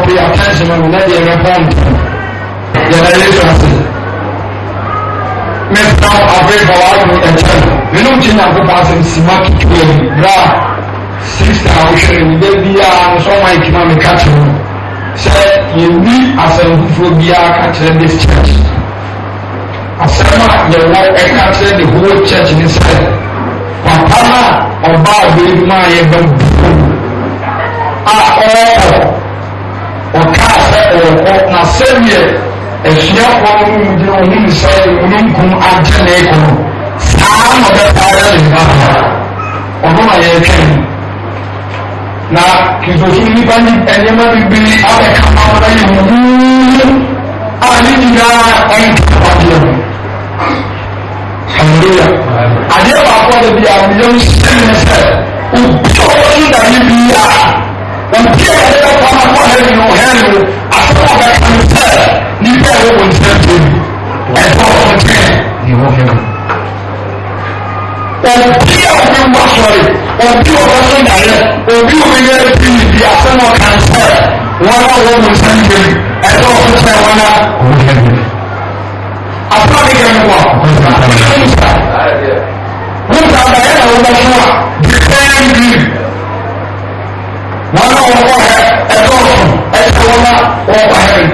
Pay attention and let the reform. The relationship. Miss now away for all the attention. We don't change our person smart to bra. Sister, I should be so my economic catching. Say you need as a phobia catching this church. As the world I catch the whole church in Israel. Papa or Bob with my na sɛdeɛ asuafoɔ no mu gyina ɔnim sɛ omununkum agye ne ɛkono saa na ɔbɛtaa yɛ ne mma ɔno na yɛretwɛn na kristoso nnipa nneɛma bebree abɛka ma wɔn ayɛ huuu a ne nyinaa ɛnka wadeɛ no hallelujah adeɛ baako a bi a meyɛ nhyɛ ne sɛ obi a ɔwɔ da ne biara obi a yɛde bɛkɔ ama kɔ hɛ no asɛm a bɛka no sɛ nnipa a ɛwɔ nsɛm tɛm ɛbɔ ɔnkyɛn ne wɔ hɛ no obi a ɔbɛwu asɔre obi a ɔbɛso daeɛ obi a ɔbɛyɛ apini bi asɛm a ɔka sɛ wɔn a wɔwɔ nsɛm tɛm ɛbɔ ɔnkyɛn wɔn a wɔwɔ hɛ no asɛm a bɛka no wɔ musa daeɛ na wɔbɛso a depend green wɔn a wɔwɔ hɛ ɛbɔ ɔnkyɛn ɛsɛ wɔn a heaven.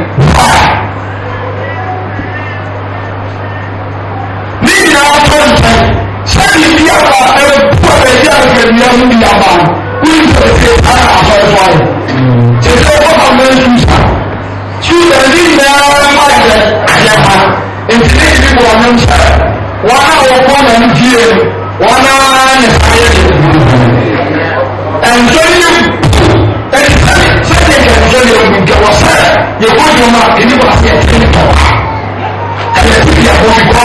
Ni nyinaa tɔ nkyɛn sɛde bi aba ɛbɔ baabi a nkadua mu bi aba no woyi sɛ ɛsɛ ana asɔre so ayɛ kyɛ sɛ wɔba mɛntu sa suda ne nyinaa ma yɛ ayɛ ha nti ne bi bɔ ɔnem sɛ wɔn a wɔkɔ na no fie no wɔn a ne sa yɛ ɛnsɔ ne sɛdeɛ nkɛnsɛ ne ɔmu nkɛwɔ sɛ yɛkɔ dwoma ɛni wɔ ase ɛte ne tɔ ɛyɛ tibi abɔ bi kɔ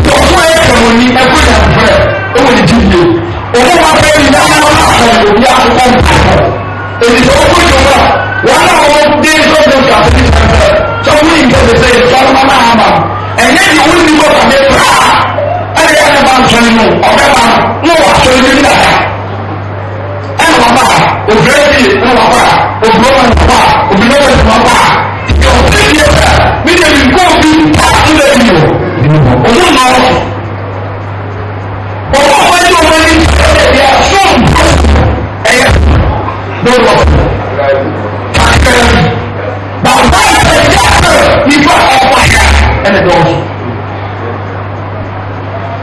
dɔkɔ yɛ kɛmɔni ɛkɔ yɛ mfrɛ ɛwɔ ne gyidie ɔmo ma bɛ nyinaa ɔmo asɔn obi akokɔ mpaebɔ ɛni sɛ ɔkɔ dwoma wɔn a wɔn de nso de nso ase ne sɛnsɛ sɛ ɔmo yi nkɛsɛ sɛ yɛsɔ ɔmo ama ama ɛnyɛ deɛ wɔn ni bɔ kame paa ɛyɛ yɛ ne ba nsɔn mu ɔbɛma no wɔ asɔn ne bi dada ɛna wɔba obìnrin bi ɛna wɔba obìnrin wɔba obìnrin wɔba yɛ sɛ mi de mi nkɔ bi pa ɛna bi wɔ ɔmo nɔ ɔmo ɔmo yi ɔmo yi yɛ so mpo ɛyɛ lɔrɔ kakra bi bàbá yɛ yɛ nipa ɔkɔ yɛ ɛna dɔɔso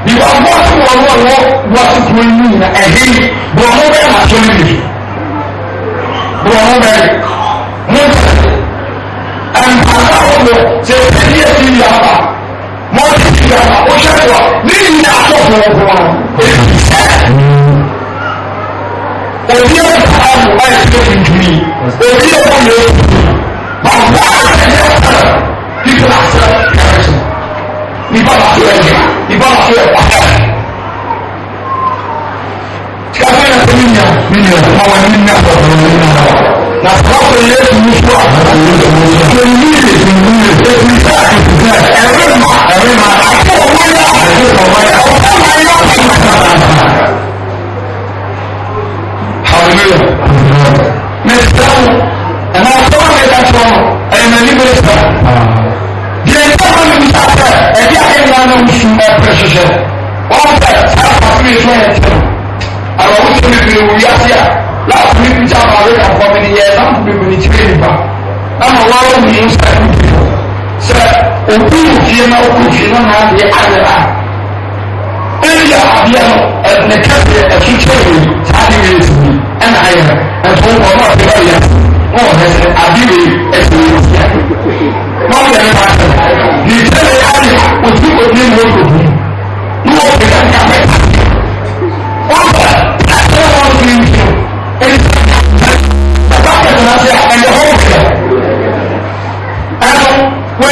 nipa bɔsi wɔwɔ wɔsi kuro yi nyina ɛhe bɔnmo bɛ na so ne bi bɔnmo bɛ mo ɛnpata wɔwɔ sɛ ɛdi esi yi aba mo ɔdi si yi aba o hyɛ kɔ ne nyina atɔ fɔwɔfɔwɔ esi sɛ obi yɛ kaa mo ɛyɛ sɛ tuntuni obi yɛ kɔ yɛ tuntuni bàbá yɛ yɛ sɛ people accept correction nipa ba so yɛ gyina nipa ba so yɛ pata kafin na sɛ minya ma wɔ ni nya fɔ na sɔfo yɛ tumu so a so yi yɛ ebi sa ɛri ma akɔ ɔmo yɛ ase ɔmo yɛ hallelujah mɛsirɛw ɛna sɔfo yɛ ka kyerɛ no ɛyɛ n'ani bɛ sɛ deɛ sɔfo no bisa sɛ ɛdi akɛnyɛ na nsu ɛpɛ hyehyɛ wɔn sɛ saa pàṣẹ mi so yɛ kyerɛ àwọn ọmọ mi bìrì wò yá sí à láti mi fi jáde àwọn ẹ̀ka fún mi nìyẹn náà fún mi bìrì tìrì nípa náà wọ́n wọ́n mi ń sẹ́ sẹ́ òkú òfin náà òkú òfin náà náà yẹ ayẹ rà ẹ̀yẹ àbíyẹ no ẹ̀nẹ̀ kẹ́sì ẹ̀tú kyerè wò sáà ní wíyẹ sí mi ẹ̀nà ayẹ rẹ̀ ẹ̀tọ́ wọn náà ti bá yẹ wọn wọ̀ ẹsẹ̀ àbíyẹ ẹsẹ̀ wíyẹ sí ẹ̀ wọ́n yẹ nípa ẹsẹ̀ ní ìtẹ́lẹ̀ yá yẹ òtí òtí ní wọ́n kò bú ní wọ́n fi ẹ̀ ká mẹ́ta wọ́n bẹ̀ ẹ̀sẹ̀ wọn fi ń fi ẹ̀sẹ̀ bàbá kẹ̀kẹ́ náà ṣe ẹ̀yẹ wọ́n fẹ̀ ẹ̀sẹ̀ wọ́n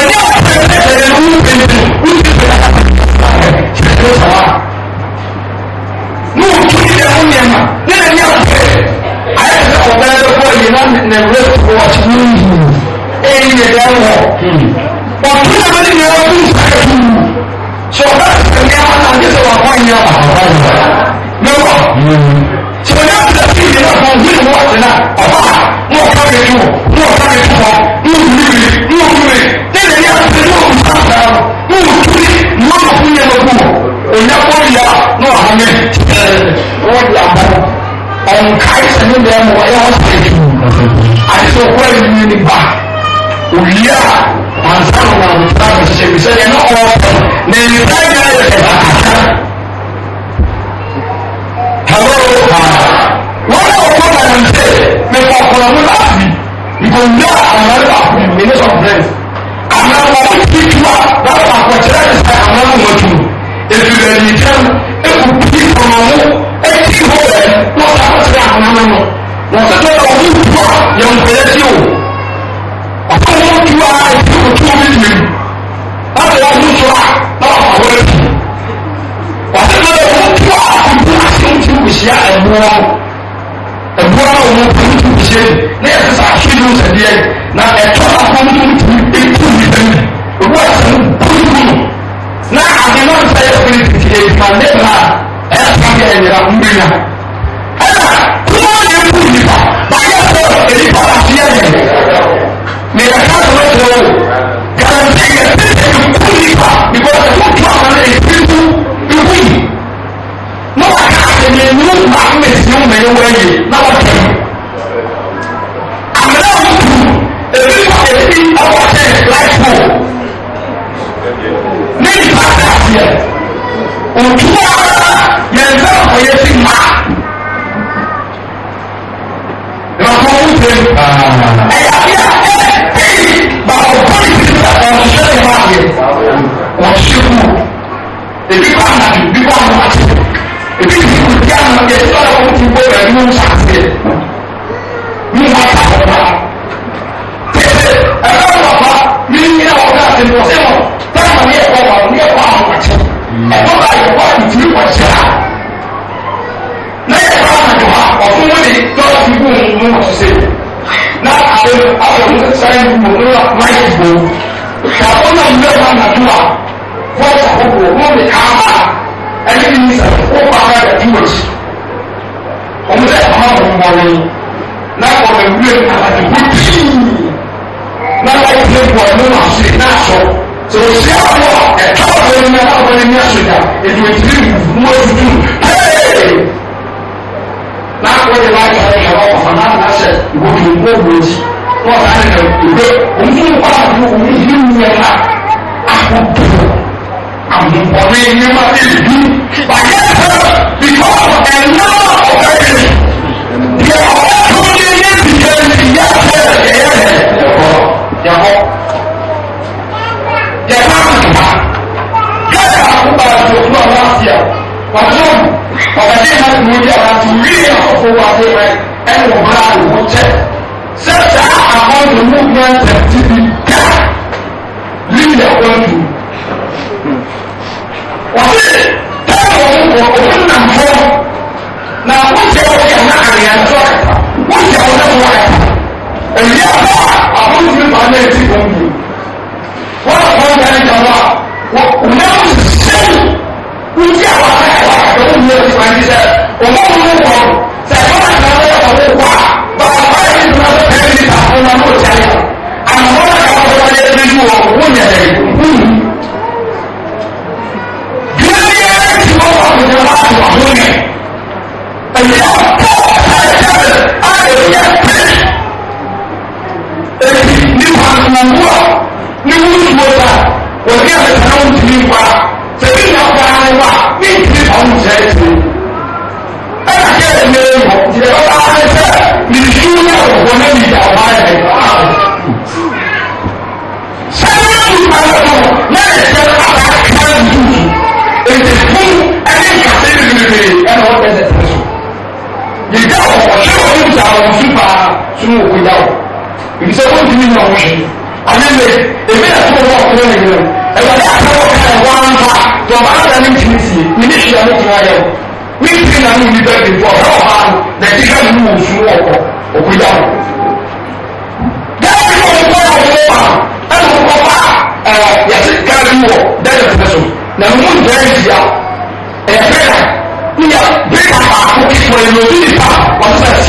When you do it, what's that?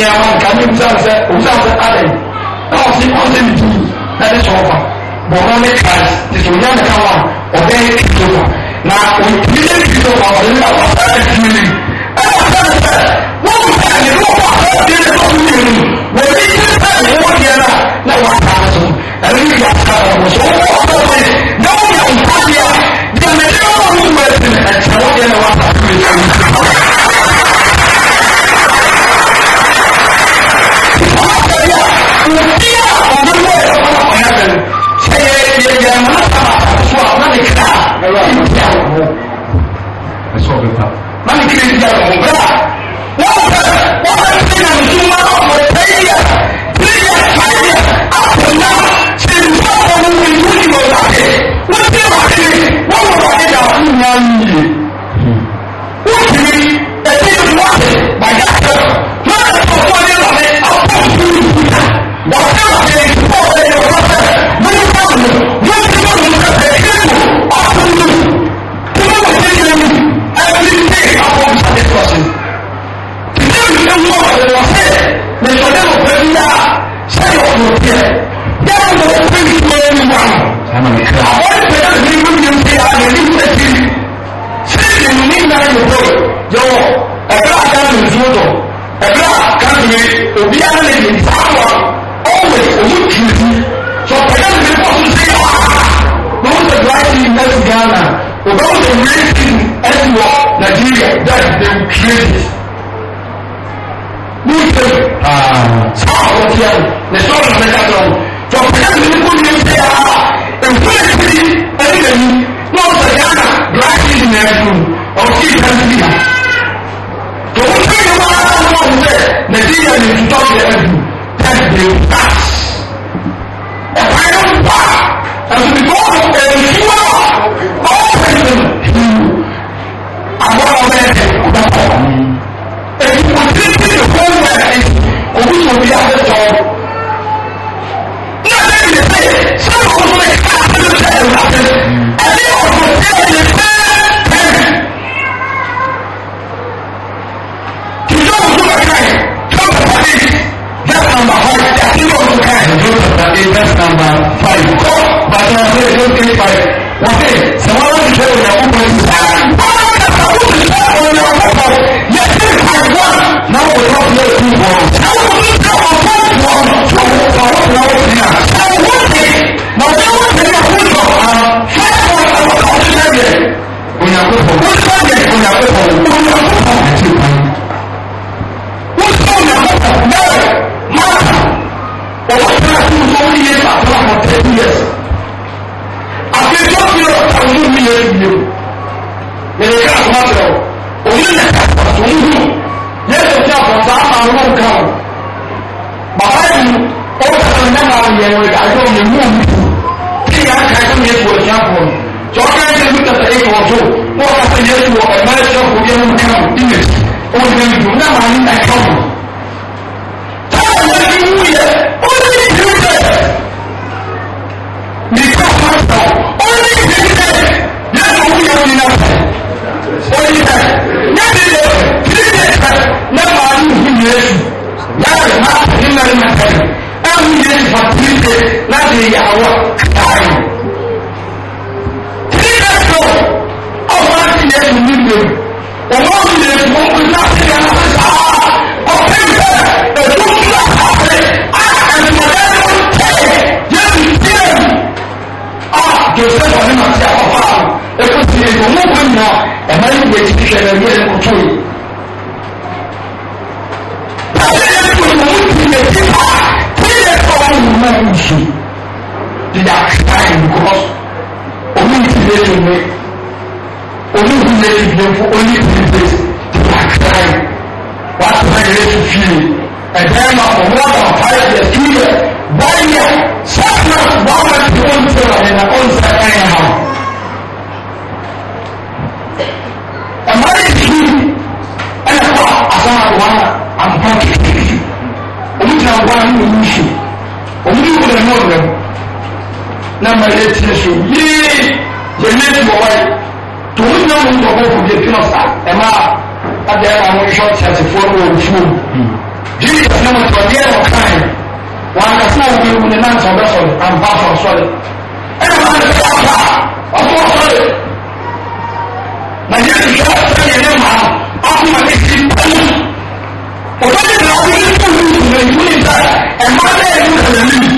man can you say Adam now see what they do that is over but only Christ is one come or they over now we really do our feeling Jesus never told me what kind. One can say we will announce our vessel and pass our solid. And I'm going to say, I'm solid. Now, you can just say your name now. I'm going to keep telling you. For that is how we need to do that. And my name is the lead.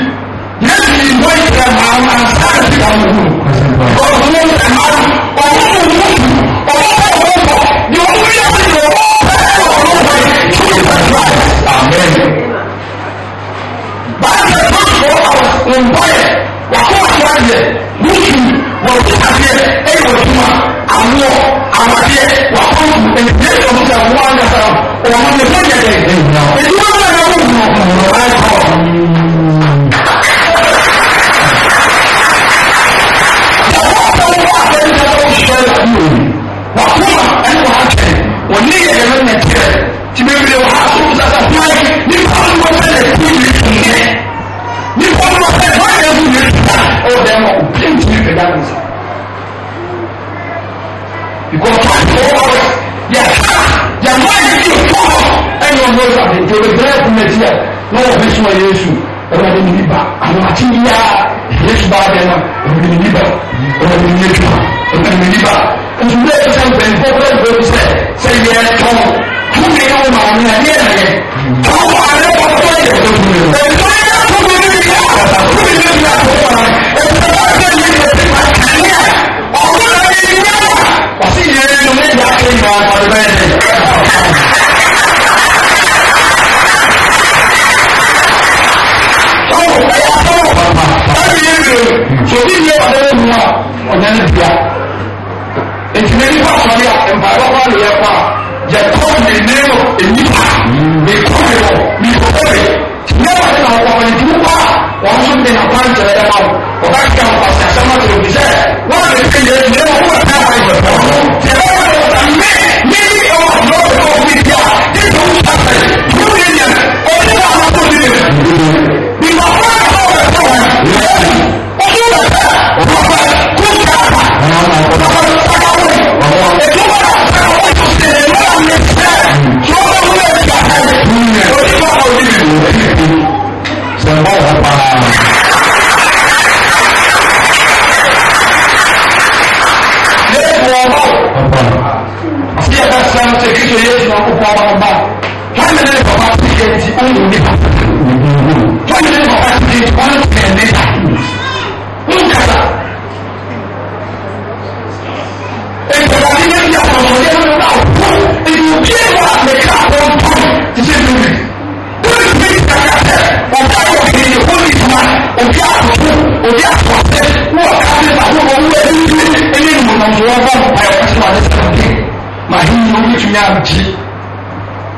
Yes, we wait for them now and start to come to you. Because we want them now. Or we will move you. Or we will move you. You only have to go. Amen. But the pastor was on fire. Wàhálà tó àjẹ lóṣù wọ́n tó àjẹ ẹ̀yọ̀ ìtumọ̀ àwọn àwàjẹ wàhálà ẹ̀jẹ̀ ìjọba wọn àgbàsá ọ̀wọ́n ní fún ẹ̀jẹ̀ ìdúró náà ló wù ọ́ àìkọ́. Wàhálà ẹ̀kọ́ àjẹ wọ́n ní ẹ̀yẹ̀ lẹ́yìn tí bẹ́ẹ̀ bí wọ́n á tó sàtà fún ẹ̀ nípa àwọn ọ̀pẹ̀lẹ̀ tó yẹ kìíní nípa àwọn ọ̀pẹ̀lẹ̀ wọ́n yẹ kú yẹ kìíní ọ̀dẹ̀ wọn plenty ní ìgbà náà sá. Because yẹ máa yẹ kí o fọ́ ẹni ọmọ ìgbà tó lè bẹ́ẹ̀ fún ẹtí ẹ̀ lọ́wọ́ fi sún ẹyẹ èṣù ọ̀rọ̀ ẹni níbà àwọn àti yíyá èṣù bá bẹ́ẹ̀ náà ọ̀rọ̀ ẹni níbà ọ̀rọ̀ ẹni níbà ọ̀rọ̀ ẹni níbà ẹ̀sùn bẹ́ẹ̀ sẹ́ bẹ̀rẹ̀ fọ́ sẹ́ yẹ tọ́ fún mi náà máa ní ẹni ẹ̀yẹ tọ́wọ́ àrẹ ọ̀pọ̀ ẹ̀yẹ tó fún mi lọ. ẹ̀sùn ayé fún mi ní ìyá àgbà fún mi ní ìyá àgbà ẹ̀sùn ayé fún mi ní ìyá àgbà ọ̀pọ̀ ẹ̀yẹ ìyá wà sí ìyẹn ní ọmọ ìyá àgbà ìgbà àgbà bẹ́ẹ̀ ni. tọ́wọ́ ẹ̀yà tọ́wọ́ ẹ̀yẹ yẹn lè sòdí ìyẹn wà lẹ́yìn mu a ọ̀nyẹ́ ní bíà ètùmí nípa sọ̀rọ̀ yà mpagbọ́ wà lè yẹ kọ́ a yẹ kọ́ ní nínú ènìyà ní kọ́ mi wọ̀ ní kọ́ mi ní wà ní àwọn ọmọ ìdúró pa wọ́n tún ní nàpá ń tẹ̀lé ẹ̀ma o ọ̀gá kí àwọn pàṣẹ àṣẹmá tó lòdì sẹ́ wọ́n lè fi yẹ ní wọ́n wọ́n tẹ̀ àwọn ìwẹ̀ pọ̀ tẹ̀lé wọn lọ sà ní ọmọ ọ̀dọ́ ọ̀dọ́ mi bíà ní tó ń sàfẹ̀ yóò ní yẹn ọdún náà wọ́n tó ní yẹn ìgbà fún àwọn ọ̀dọ́ ọ̀dọ́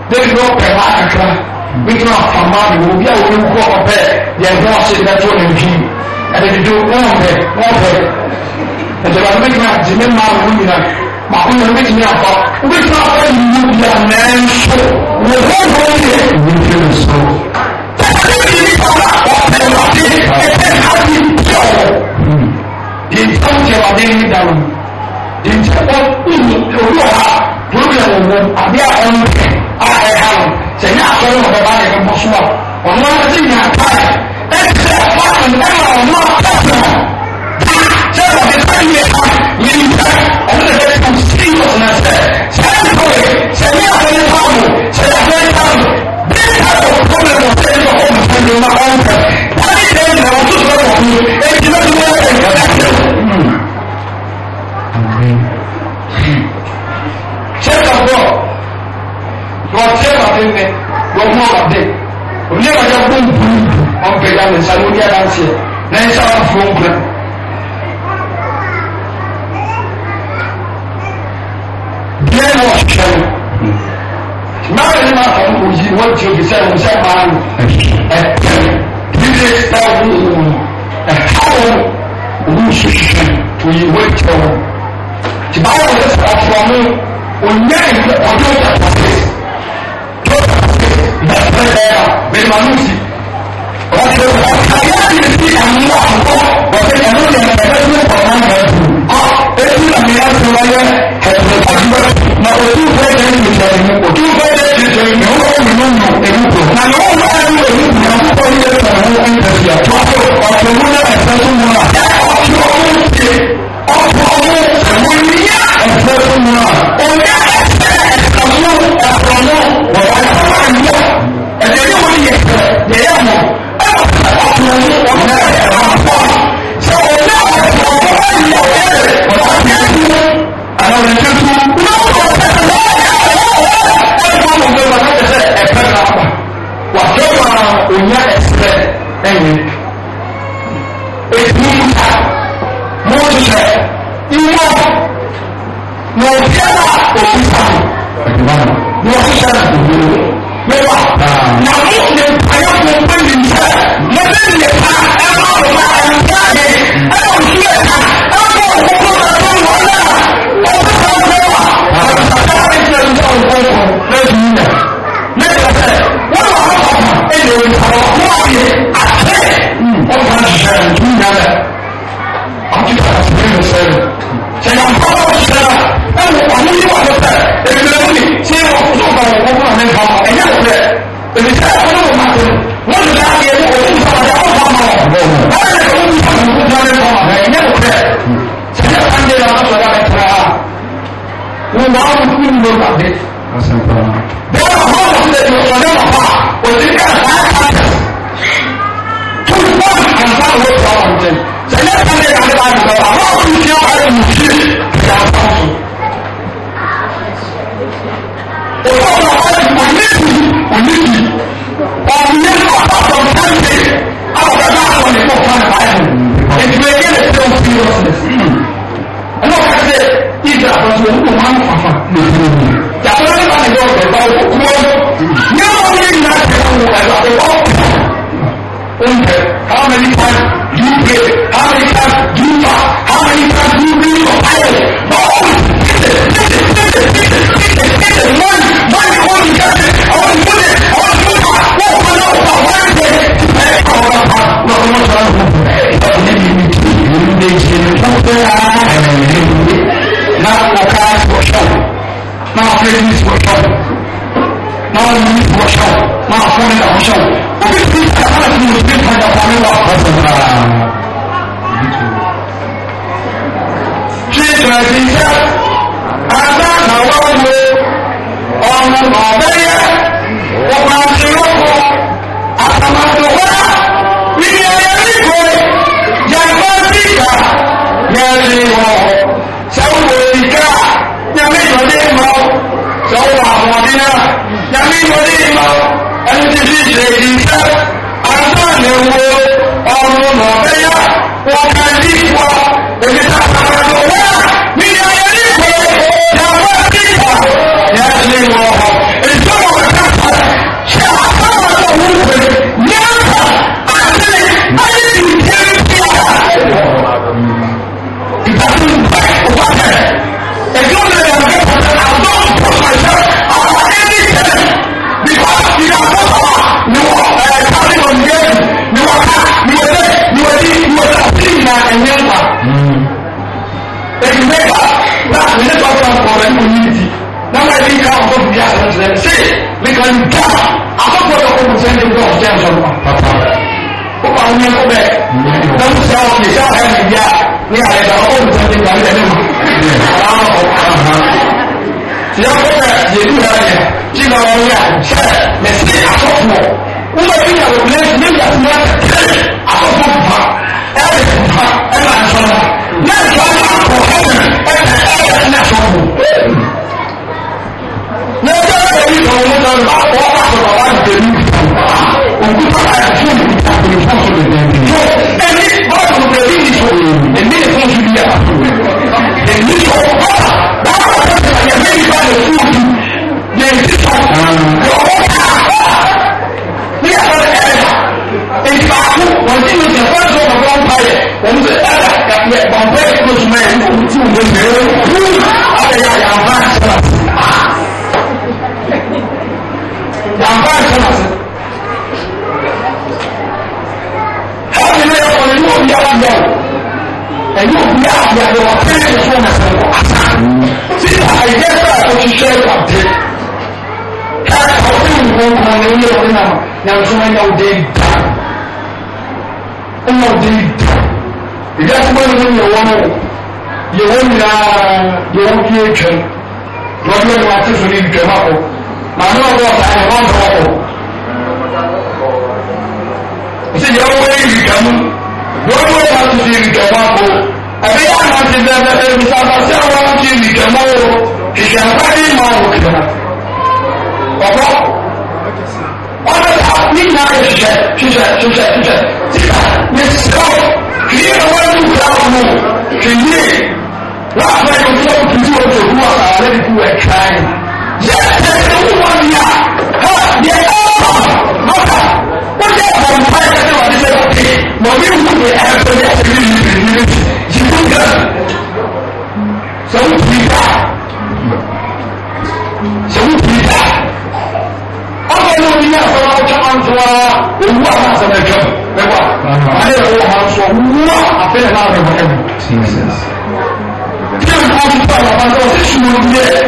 They go per Akra, we can have a man who will be able to go up there, they are watching that one in him, and they do one day. And the one making out the man who are making out, we can have a new man show, we won't go here, we feel so. In some of them down, in some àbí àwọn ẹ̀hàn sẹ̀yìn àtọ́rọ̀ ọ̀bẹ̀ bá yẹ kọ́ sọ́wọ́ ọ̀nà ọ̀sẹ̀ yìí àtàrà ẹ̀sẹ̀ fáwọn ẹ̀rọ ọ̀nà ọ̀tọ̀ ṣé ọ̀bẹ̀ báyìí yẹ ká yìí ká ọ̀nà ẹ̀rọ kò sí ọ̀nà ẹ̀sẹ̀ sẹ́yìn àtọ́rọ̀ sẹ̀yìn àtọ́rọ̀ fáwọn sẹ̀yìn àtọ́rọ̀ fáwọn bí káàkó kọ́mẹ̀ wọ̀ sẹ́yìn ọ̀hún ìfọ̀dé ọ̀nà ọ̀nkẹ́ láti ṣe ìrìn àwọn tó sọ̀rọ̀ ọ̀hún èyí ló ti wọ́n ẹ̀ wọ́n tẹ́ wàdé ní wọ́n mú wàdé òní wàdé fún bùrù wọ́n pè ya ní sáré ní àdánsì ẹ̀ lẹ́yìn sábà fún òǹkùnrin. bí ẹni wọ́n ṣiṣẹ́ wọn náà ní máa fọ́n kò yí wọ́n ti òbí sẹ́yìn wọ́n sẹ́yìn máa lò dídé táwọn ẹ̀káwọ́ òun ṣiṣẹ́ tó yí wọ́n ti wọ́n tí báyọ̀ wọ́n ti sọ̀rọ̀ fún ọmọ ònyẹ́ ìgbẹ́ ọdún ìjàpá bẹ́ẹ̀ máa lùsì ọ̀sẹ̀ ọ̀sẹ̀ ayé ti àwọn àkọ́kọ́ ọ̀sẹ̀ ẹ̀rọ yẹn ẹ̀rọ yẹn kọ̀ máa ń bẹ̀rẹ̀ fún etí àmì láti wáyé ẹ̀sẹ̀ kájúwẹ̀ na ojú fẹ́ yẹn ti sẹ̀yìn ojú fẹ́ yẹn ti sẹ̀yìn ọ̀rọ̀ mi ló nù èmi kò ná Yes, deɛ maka wode ɔmpae kɛ sɛ wɔde sɛ wɔde ma ɔbi wu de ɛpɛ de asɛ bi ne jibu ga sɛ wotumi da sɛ wotumi da ɔbɛ ne ɔbi yɛ asɛm a wotwa antoa owu a na asɛm atwam bɛkɔ ane ɛwɔ ha nso wu a afei na na ɔbɛbɔ ɛmu tí o kọ́ ti tọ́ ọ̀nà ọ̀nà ọ̀sẹ̀ ṣùgbọ́n ní ẹ̀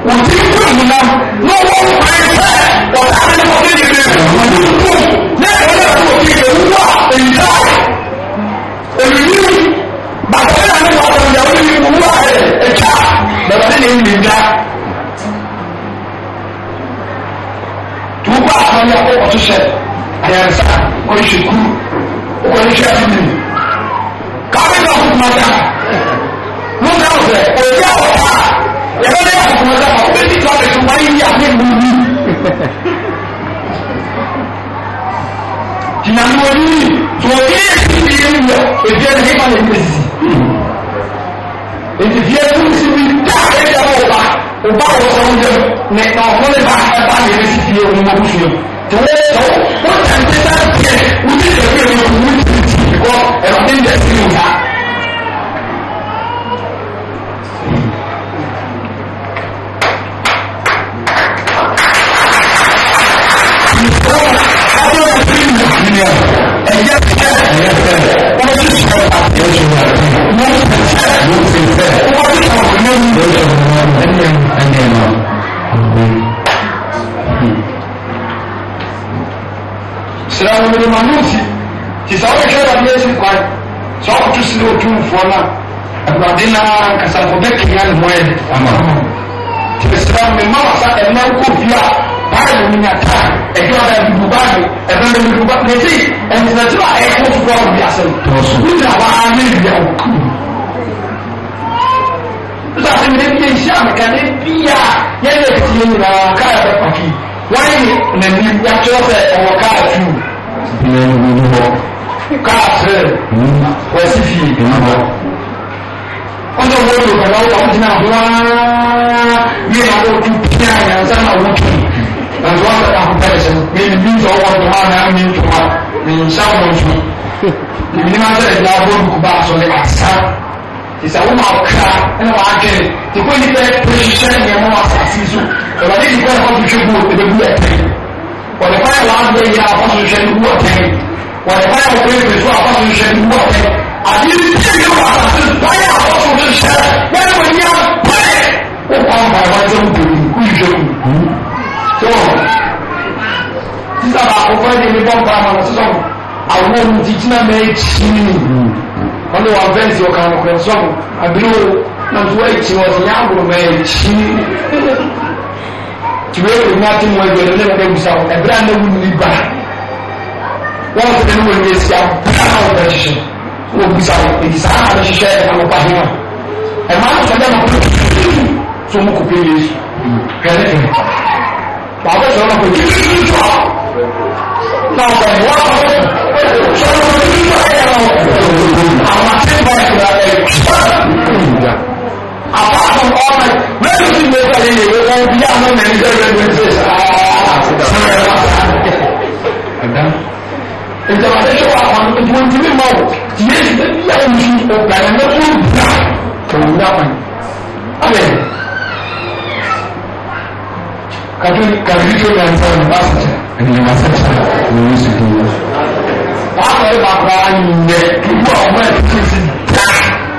wò tí kú ìmúná ní ọwọ́ pẹ́ẹ́pẹ́ ọ̀tá àti ọ̀tá ìdílé rẹ̀ wọ́n ti kú ní ẹ̀rọ náà tó ti lè wúwà èyíká èyí bàtà náà ní wàá tẹ̀lé àwọn ènìyàn wúwà ẹ̀ka bàbá ní ìlú ìgbà tó bá àwọn ní àkókò ṣiṣẹ́ àyànsá oríṣiríkú oríṣiríkú àti mi káwé náà fún mi ọjà wọ́n náà fẹ́ òjò ọ̀tá ẹ̀rọ ní àkókò ọjà kan ó bẹ́ẹ̀ tí ìjọba ìṣòwò wáyé ní àmì ìlú mi. Jìnnàmú orí tó ní èsì bí ẹni lọ èdè ẹni nípa lè gbé sí. Èdè bí ẹni tó sì bí dáa ẹ̀jẹ̀ ọba wọ̀ sọ́wọ́n jẹ́ ní ọ̀pọ̀ lè bá ẹ̀bá lè rí sí fi ohun mọ́ fún yẹn. Tòwé tọ́ wọ́n tẹ̀ ń tẹ́tà tiẹ̀ wọ́n ti tẹ̀lé ẹ̀rọ ìwé tìrìtì ìkọ́ ẹ̀rọ tí ń jẹ́ sí ìwà. Sira wani ma nusi ti sa o kera bi esi kwa so o tu sira o tu fo na abade na kasa ko be kiyan moye ama ti sira me ma wasa e na ko bia ba ni nya ta e jo da bu ba ni e ba ni bu ba ni ti e ni na ti ba e ko fu ko bia se to so ni na wa ni bia o ku za se ni bi sha me ka ni bia ye le ti ni na ka ya ba paki why na ni ya cho se o ka tu káàsì wọ́n sì fi ìgbìmọ̀ wọ́n tó wọ́n lò pẹ̀lú ọwọ́ ọdún náà wọ́n ní àwọn ojú bí àyà ń sáà wọ́n kì láti wọ́n tẹ̀lé àkókò ẹ̀sẹ̀ mi ní bí ìjọba ọdún wọn náà mi tó wa mi ń sá wọn jù ìbí ní máa tẹ̀lé ìjọba ọdún kò bá aṣọ ní àṣà ìsàwọn máa ká ẹnna wàá kẹ́ ìkó ní bẹ́ẹ̀ pé ṣiṣẹ́ ìyẹn mọ́ àṣàṣì so ìwádìí ìkó ẹ̀kọ́ tó ṣe gbó ẹ̀dẹ́gbú ẹ̀tẹ́ wọ́n lè fáyà wàá gbé ìyá àfọ́sọ̀ṣẹ́ ní gbó ẹ̀tẹ́ wọ́n lè fáyà wọ́n gbé ìfẹ́ àfọ́sọ̀ṣẹ́ ní gbó ẹ̀tẹ́ àti ní tí ìjọba àṣàṣì fáyà àfọ́sọ̀ṣẹ́ wọ́n lè wọ́n yá pẹ́ẹ́ ó kọ́ àwọn àwọn ẹjọ́ òkèèrè kú ìṣẹ́kù tó títà àkọ́kọ́ ẹni ní bọ́ǹkà àmàlà sísọ àwọn ohun ti jí náà mẹ́ẹ̀kì wọ́n lè wà bẹ́ẹ̀sì ọkà àmọ̀kọ̀ sọ́mù àbílò náà tó ẹ̀kì wọ́n ti yá àgbòrò mẹ́ẹ̀kì tìwé ìròyìn náà ti mú ẹgbẹ̀rẹ̀ lẹ́nu ẹgbẹ̀ ìgbìsà ẹ̀bẹ̀rẹ̀ àndẹ́wù ní ibà wọ́n ti tẹ̀lé wọ́n ní èsì àbúrà náà wọ́n bẹ̀rẹ̀ ṣiṣẹ́ wọ́n gbìsà ìgbìsà náà ṣiṣẹ́ àlọ́pàá hìmà ẹ̀ máa ń sọ́jà máa tó mú kò pé yéésù kẹ́lẹ́kẹ́ bàbá sọ̀rọ̀ náà kò tí tí tó náà kọ̀ ní wọ́n kọ́ sọ̀rọ̀ kò tí tó ẹ̀yà náà àwọn àti ìgbà ìgbà ẹ̀ apart from all that mẹ́rin sí ilé ìgbà yìí ìwé wọn bí àwọn nàìjíríà rẹ̀ ló ń ṣe ìjọba tó ṣe wà àwọn ojú ojú ní mọ́ tí yé ṣe bí àwọn oṣù ọ̀gá ẹ̀ lọ́tún gbà òun náà wọ̀nyí. Amen. Kàdúrí tó yà ń sọ ní báṣìtì ẹ̀yìn báṣìtì ní oṣù tó yẹ. Wọ́n á sọ ẹ̀ bàbá yìnyẹ ìlú ọmọ ẹ̀ tó ti dá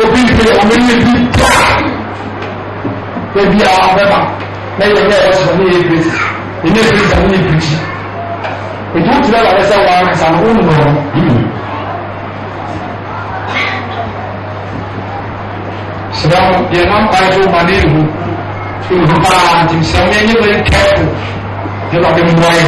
òbí ìpè ọmọ ilé bí dá. Ebi àwọn abẹ́bà lẹ́yìn ẹgbẹ́ ẹ̀sọ́ ní èbèsì ilé ìgbésà ní ìbìjì ètò òtún lẹ́wà lẹ́sẹ̀ wà ẹ̀sàn òun nù ọ́ ṣùgbọ́n yẹn máa ń pa ẹjọ́ wà ní ìlú bá àti ìṣẹ́wọ́n yẹn yẹ́ bẹ́ẹ̀ kẹ́ẹ̀kù nípa bí mo wáyé